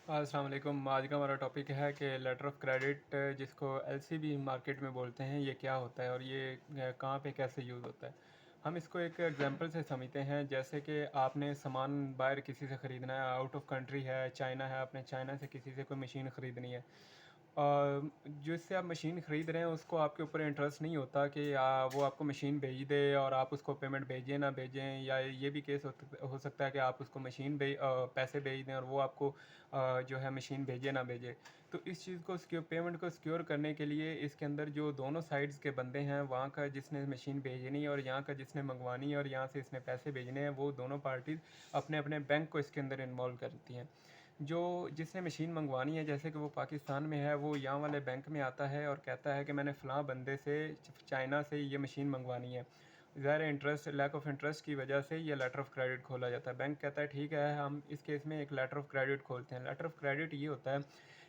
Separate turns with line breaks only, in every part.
अस्सलाम वालेकुम। आज का हमारा टॉपिक है कि लेटर ऑफ क्रेडिट जिसको एलसीबी मार्केट में बोलते हैं, ये क्या होता है और ये कहाँ पे कैसे यूज़ होता है। हम इसको एक एग्जांपल से समझते हैं। जैसे कि आपने सामान बाहर किसी से ख़रीदना है, आउट ऑफ कंट्री है, चाइना है, आपने चाइना से किसी से कोई मशीन ख़रीदनी है। जिससे आप मशीन ख़रीद रहे हैं उसको आपके ऊपर इंटरेस्ट नहीं होता कि वो आपको मशीन भेज दे और आप उसको पेमेंट भेजें ना भेजें, या ये भी केस हो सकता है कि आप उसको पैसे भेज दें और वो आपको जो है मशीन भेजे ना भेजे। तो इस चीज़ को पेमेंट को सिक्योर करने के लिए इसके अंदर जो दोनों साइड्स के बंदे हैं, वहाँ का जिसने मशीन भेजनी है और यहाँ का जिसने मंगवानी है और यहाँ से इसने पैसे भेजने हैं, वो दोनों पार्टीज़ अपने अपने बैंक को इसके अंदर इन्वॉल्व करती हैं। जो जिसने मशीन मंगवानी है, जैसे कि वो पाकिस्तान में है, वो यहाँ वाले बैंक में आता है और कहता है कि मैंने फ़लाँ बंदे से चाइना से ये मशीन मंगवानी है। ज़ाहिर है इंटरेस्ट लैक ऑफ इंटरेस्ट की वजह से ये लेटर ऑफ़ क्रेडिट खोला जाता है। बैंक कहता है ठीक है, हम इस केस में एक लेटर ऑफ़ क्रेडिट खोलते हैं। लेटर ऑफ़ क्रेडिट ये होता है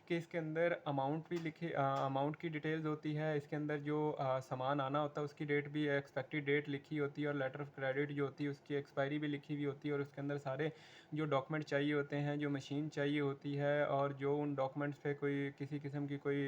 कि इसके अंदर अमाउंट की डिटेल्स होती है। इसके अंदर जो सामान आना होता है उसकी डेट भी, एक्सपेक्टेड डेट लिखी होती है, और लेटर ऑफ़ क्रेडिट जो होती है उसकी एक्सपायरी भी लिखी हुई होती है, और उसके अंदर सारे जो डॉक्यूमेंट चाहिए होते हैं, जो मशीन चाहिए होती है, और जो उन डॉक्यूमेंट्स पे कोई किसी किस्म की कोई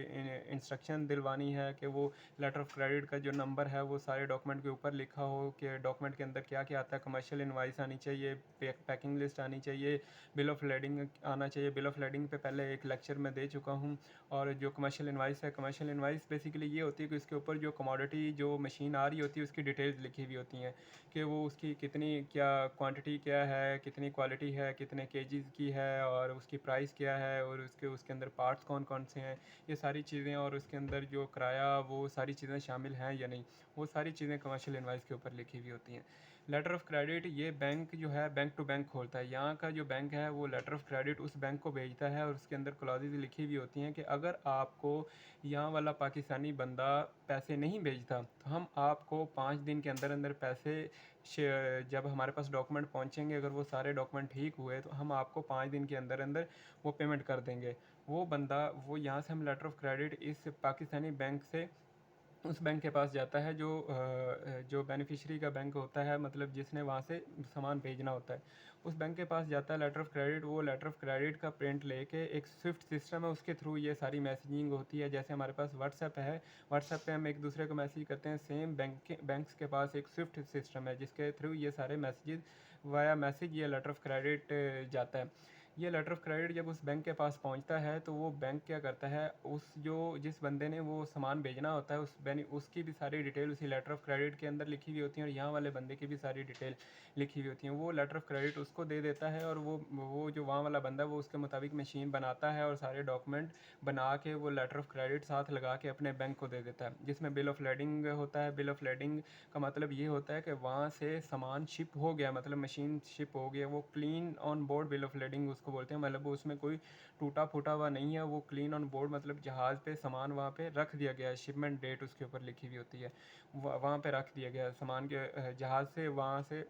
इंस्ट्रक्शन दिलवानी है कि वो लेटर ऑफ़ क्रेडिट का जो नंबर है वो सारे डॉक्यूमेंट के ऊपर लिखा हो कि डॉक्यूमेंट के अंदर क्या क्या आता है। कमर्शियल इनवाइस आनी चाहिए, पैकिंग लिस्ट आनी चाहिए, बिल ऑफ लेडिंग आना चाहिए। बिल ऑफ लेडिंग पे पहले एक लेक्चर में दे चुका हूँ। और जो कमर्शियल इनवाइस है, कमर्शियल इनवाइस बेसिकली ये होती है कि उसके ऊपर जो कमोडिटी जो मशीन आ रही होती है उसकी डिटेल्स लिखी हुई होती हैं कि वो उसकी कितनी क्या क्वांटिटी क्या है, कितनी क्वालिटी है, कितने केजीज़ की है, और उसकी प्राइस क्या है, और उसके उसके अंदर पार्ट्स कौन कौन से हैं, ये सारी चीज़ें, और उसके अंदर जो किराया, वो सारी चीज़ें शामिल हैं या नहीं, वो सारी चीज़ें कमर्शियल इनवाइस के ऊपर लिखी हुई होती हैं। लेटर ऑफ़ क्रेडिट ये बैंक जो है बैंक टू बैंक खोलता है। यहाँ का जो बैंक है वो लेटर ऑफ़ क्रेडिट उस बैंक को भेजता है, और उसके अंदर क्लॉजेज़ लिखी हुई होती हैं कि अगर आपको यहाँ वाला पाकिस्तानी बंदा पैसे नहीं भेजता तो हम आपको 5 दिन के अंदर अंदर पैसे, जब हमारे पास डॉक्यूमेंट पहुँचेंगे, अगर वो सारे डॉक्यूमेंट ठीक हुए तो हम आपको 5 दिन के अंदर अंदर वो पेमेंट कर देंगे। वो बंदा, वो यहाँ से हम लेटर ऑफ़ क्रेडिट इस पाकिस्तानी बैंक से उस बैंक के पास जाता है जो बेनिफिशियरी का बैंक होता है, मतलब जिसने वहाँ से सामान भेजना होता है। उस बैंक के पास जाता है लेटर ऑफ़ क्रेडिट, वो लेटर ऑफ़ क्रेडिट का प्रिंट लेके, एक स्विफ्ट सिस्टम है उसके थ्रू ये सारी मैसेजिंग होती है। जैसे हमारे पास व्हाट्सएप है, व्हाट्सएप पे हम एक दूसरे को मैसेज करते हैं, सेम बैंक्स के पास एक स्विफ्ट सिस्टम है जिसके थ्रू ये सारे मैसेजेस वाया मैसेज ये लेटर ऑफ़ क्रेडिट जाता है। ये लेटर ऑफ़ क्रेडिट जब उस बैंक के पास पहुंचता है तो वो बैंक क्या करता है, जिस बंदे ने वो सामान भेजना होता है उसकी भी सारी डिटेल उसी लेटर ऑफ़ क्रेडिट के अंदर लिखी हुई होती है, और यहाँ वाले बंदे की भी सारी डिटेल लिखी हुई होती हैं। वो लेटर ऑफ़ क्रेडिट उसको दे देता है, और वो जो वहाँ वाला बंदा है वो उसके मुताबिक मशीन बनाता है, और सारे डॉक्यूमेंट बना के वो लेटर ऑफ़ क्रेडिट साथ लगा के अपने बैंक को दे देता है, जिसमें बिल ऑफ़ लेडिंग होता है। बिल ऑफ़ लेडिंग का मतलब ये होता है कि वहाँ से सामान शिप हो गया, मतलब मशीन शिप हो गया, वो clean on board bill of lading उसको बोलते हैं। मतलब उसमें कोई टूटा फूटा हुआ नहीं है, वो क्लीन ऑन बोर्ड, मतलब जहाज़ पे सामान वहाँ पे रख दिया गया है, शिपमेंट डेट उसके ऊपर लिखी हुई होती है, वहाँ पे रख दिया गया है सामान के, जहाज़ से, वहाँ से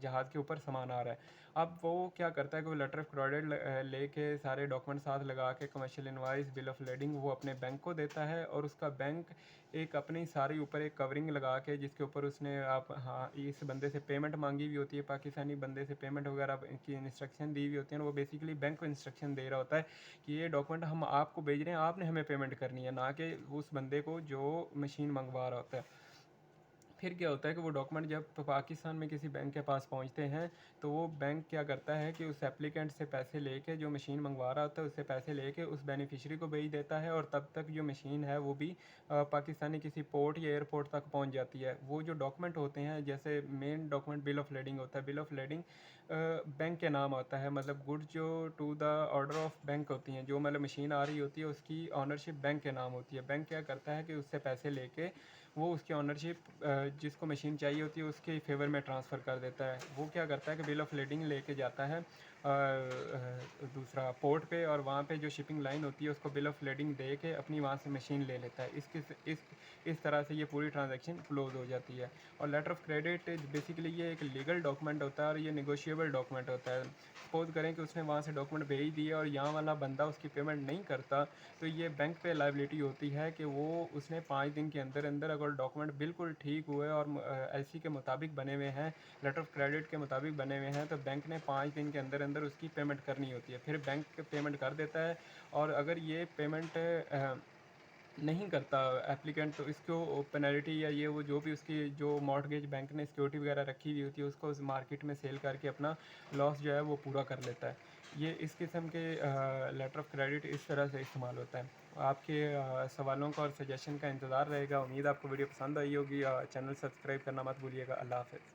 जहाज़ के ऊपर सामान आ रहा है। अब वो क्या करता है कि वो लेटर ऑफ़ क्रेडिट लेके सारे डॉक्यूमेंट साथ लगा के, commercial invoice, bill of lading, वो अपने बैंक को देता है, और उसका बैंक एक अपनी सारी ऊपर एक कवरिंग लगा के, जिसके ऊपर उसने आप हाँ इस बंदे से पेमेंट मांगी हुई होती है, पाकिस्तानी बंदे से पेमेंट वगैरह की इंस्ट्रक्शन दी हुई होती है, और वो बेसिकली बैंक को इंस्ट्रक्शन दे रहा होता है कि ये डॉक्यूमेंट हम आपको भेज रहे हैं, आपने हमें पेमेंट करनी है, ना कि उस बंदे को जो मशीन मंगवा रहा होता है। फिर क्या होता है कि वो डॉक्यूमेंट जब पाकिस्तान में किसी बैंक के पास पहुंचते हैं, तो वो बैंक क्या करता है कि उस एप्लीकेंट से पैसे लेके, जो मशीन मंगवा रहा होता है उससे पैसे लेके उस बेनिफिशियरी को भेज देता है, और तब तक जो मशीन है वो भी पाकिस्तानी किसी पोर्ट या एयरपोर्ट तक पहुंच जाती है। वो जो डॉक्यूमेंट होते हैं, जैसे main document bill of lading होता है। बिल ऑफ लेडिंग बैंक के नाम आता है, मतलब गुड्स जो to the order of bank होती हैं, जो मतलब मशीन आ रही होती है उसकी ऑनरशिप बैंक के नाम होती है। बैंक क्या करता है कि उससे पैसे लेके वो उसकी ऑनरशिप जिसको मशीन चाहिए होती है उसके फेवर में ट्रांसफ़र कर देता है। वो क्या करता है कि बिल ऑफ लेडिंग लेके जाता है दूसरा पोर्ट पे, और वहाँ पे जो शिपिंग लाइन होती है उसको बिल ऑफ लेडिंग दे के अपनी वहाँ से मशीन ले लेता है। इस तरह से ये पूरी ट्रांजैक्शन क्लोज़ हो जाती है। और लेटर ऑफ़ क्रेडिट बेसिकली ये एक लीगल डॉक्यूमेंट होता है, और ये नेगोशिएबल डॉक्यूमेंट होता है। सपोज़ करें कि उसने वहाँ से डॉक्यूमेंट भेज दिए और यहाँ वाला बंदा उसकी पेमेंट नहीं करता, तो ये बैंक पे लायबिलिटी होती है कि वो उसने 5 दिन के अंदर अंदर अगर डॉक्यूमेंट बिल्कुल ठीक हुए और एलसी के मुताबिक बने हुए हैं, लेटर ऑफ़ क्रेडिट के मुताबिक बने हुए हैं, तो बैंक ने 5 दिन के अंदर अंदर अंदर उसकी पेमेंट करनी होती है। फिर बैंक पेमेंट कर देता है और अगर ये पेमेंट नहीं करता एप्लीकेंट, तो इसको पेनल्टी या ये वो जो भी उसकी जो मॉर्टगेज बैंक ने सिक्योरिटी वगैरह रखी हुई होती है उसको उस मार्केट में सेल करके अपना लॉस जो है वो पूरा कर लेता है। ये इस किस्म के लेटर ऑफ क्रेडिट इस तरह से इस्तेमाल होता है। आपके सवालों का और सजेशन का इंतज़ार रहेगा। उम्मीद आपको वीडियो पसंद आई होगी। चैनल सब्सक्राइब करना मत भूलिएगा। अल्लाह हाफ़िज़।